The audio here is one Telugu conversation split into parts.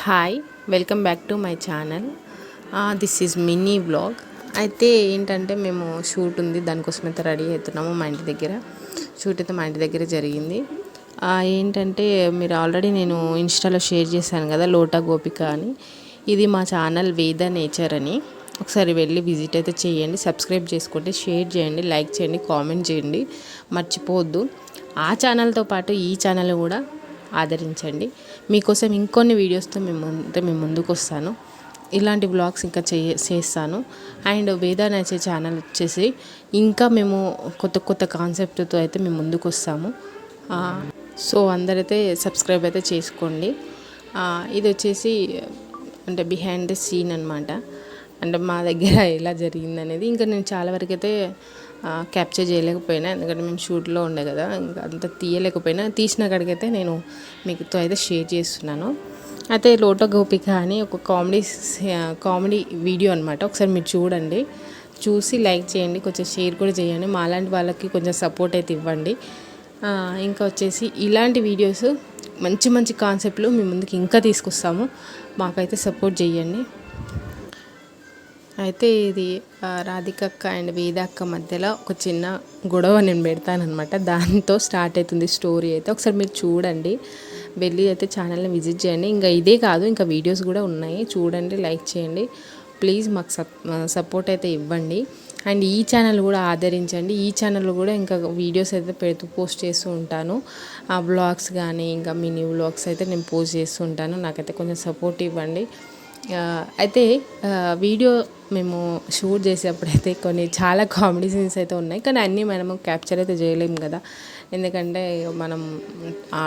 Hi, welcome back to my channel. This is mini vlog. అయితే ఏంటంటే మేము షూట్ ఉంది, దానికోసం అయితే రెడీ అవుతున్నాము. మా ఇంటి దగ్గర షూట్ అయితే మా ఇంటి దగ్గర జరిగింది. ఏంటంటే మీరు ఆల్రెడీ నేను ఇన్స్టాలో షేర్ చేశాను కదా, లోటా గోపిక అని. ఇది మా ఛానల్ వేద నేచర్ అని. ఒకసారి వెళ్ళి విజిట్ అయితే చేయండి, సబ్స్క్రైబ్ చేసుకోండి, షేర్ చేయండి, లైక్ చేయండి, కామెంట్ చేయండి, మర్చిపోవద్దు. ఆ ఛానల్తో పాటు ఈ ఛానల్ కూడా ఆదరించండి. మీకోసం ఇంకొన్ని వీడియోస్తో మేము ముందుకు వస్తాను. ఇలాంటి వ్లాగ్స్ ఇంకా చేస్తాను. అండ్ వేద నేచర్ ఛానల్ వచ్చేసి ఇంకా మేము కొత్త కొత్త కాన్సెప్ట్తో అయితే మేము ముందుకు వస్తాము. సో అందరైతే సబ్స్క్రైబ్ అయితే చేసుకోండి. ఇది వచ్చేసి అంటే బిహైండ్ ద సీన్ అనమాట. అంటే మా దగ్గర ఎలా జరిగింది అనేది ఇంకా నేను చాలా వరకు అయితే క్యాప్చర్ చేయలేకపోయినా, ఎందుకంటే మేము షూట్లో ఉండే కదా, ఇంకా అంత తీయలేకపోయినా. తీసిన కాడికైతే నేను మీతో అయితే షేర్ చేస్తున్నాను. అయితే లోటా గోపిక అని ఒక కామెడీ వీడియో అనమాట. ఒకసారి మీరు చూడండి, చూసి లైక్ చేయండి, కొంచెం షేర్ కూడా చేయండి. మాలాంటి వాళ్ళకి కొంచెం సపోర్ట్ అయితే ఇవ్వండి. ఇంకా వచ్చేసి ఇలాంటి వీడియోస్ మంచి మంచి కాన్సెప్ట్లు మీ ముందుకు ఇంకా తీసుకొస్తాము. మాకైతే సపోర్ట్ చేయండి. అయితే ఇది రాధికక్క అండ్ వేదక్క మధ్యలో ఒక చిన్న గొడవ నేను పెడతానమాట. దాంతో స్టార్ట్ అవుతుంది స్టోరీ అయితే. ఒకసారి మీరు చూడండి, వెళ్ళి అయితే ఛానల్ని విజిట్ చేయండి. ఇంకా ఇదే కాదు, ఇంకా వీడియోస్ కూడా ఉన్నాయి, చూడండి, లైక్ చేయండి. ప్లీజ్ మాకు సపోర్ట్ అయితే ఇవ్వండి. అండ్ ఈ ఛానల్ కూడా ఆదరించండి. ఈ ఛానల్ కూడా ఇంకా వీడియోస్ అయితే పోస్ట్ చేస్తూ ఉంటాను. ఆ వ్లాగ్స్ కానీ ఇంకా మినీ వ్లాగ్స్ అయితే నేను పోస్ట్ చేస్తూ ఉంటాను. నాకైతే కొంచెం సపోర్ట్ ఇవ్వండి. అయితే వీడియో మేము షూట్ చేసేప్పుడైతే చాలా కామెడీ సీన్స్ అయితే ఉన్నాయి, కానీ అన్నీ మనము క్యాప్చర్ అయితే చేయలేము కదా, ఎందుకంటే మనం ఆ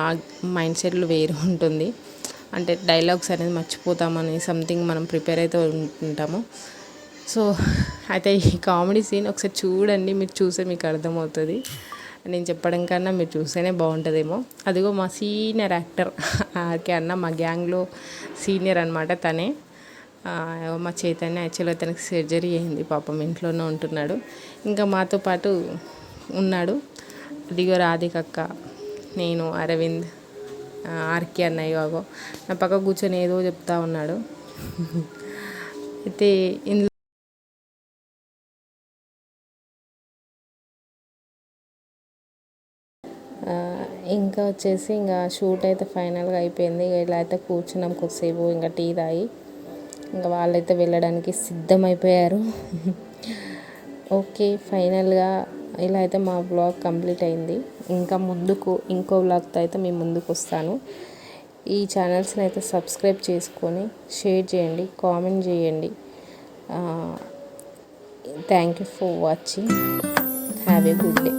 మైండ్ సెట్లు వేరు ఉంటుంది. అంటే డైలాగ్స్ అనేది మర్చిపోతామని సంథింగ్ మనం ప్రిపేర్ అయితే ఉంటాము. సో అయితే ఈ కామెడీ సీన్ ఒకసారి చూడండి, మీరు చూస్తే మీకు అర్థమవుతుంది. నేను చెప్పడం కన్నా మీరు చూస్తేనే బాగుంటుందేమో. అదిగో మా సీనియర్ యాక్టర్ ఆర్కే అన్న, మా గ్యాంగ్లో సీనియర్ అనమాట తనే. మా చైతన్య యాక్చువల్గా తనకి సర్జరీ అయింది, పాపం ఇంట్లోనే ఉంటున్నాడు. ఇంకా మాతో పాటు ఉన్నాడు. అదిగో రాధికక్క, నేను, అరవింద్, ఆర్కే అన్నయ్య నా పక్క కూర్చొని ఏదో చెప్తా ఉన్నాడు. అయితే ఇందులో ఇంకా వచ్చేసి ఇంకా షూట్ అయితే ఫైనల్గా అయిపోయింది. ఇలా అయితే కూర్చున్నాం కొద్దిసేపు, ఇంకా టీ తాగి ఇంకా వాళ్ళైతే వెళ్ళడానికి సిద్ధమైపోయారు. ఓకే, ఫైనల్గా ఇలా అయితే మా వ్లాగ్ కంప్లీట్ అయింది. ఇంకా ముందుకు ఇంకో వ్లాగ్తో అయితే మేము ముందుకు వస్తాను. ఈ ఛానల్స్ని అయితే సబ్స్క్రైబ్ చేసుకొని షేర్ చేయండి, కామెంట్ చేయండి. Thank you for watching. Have a good day.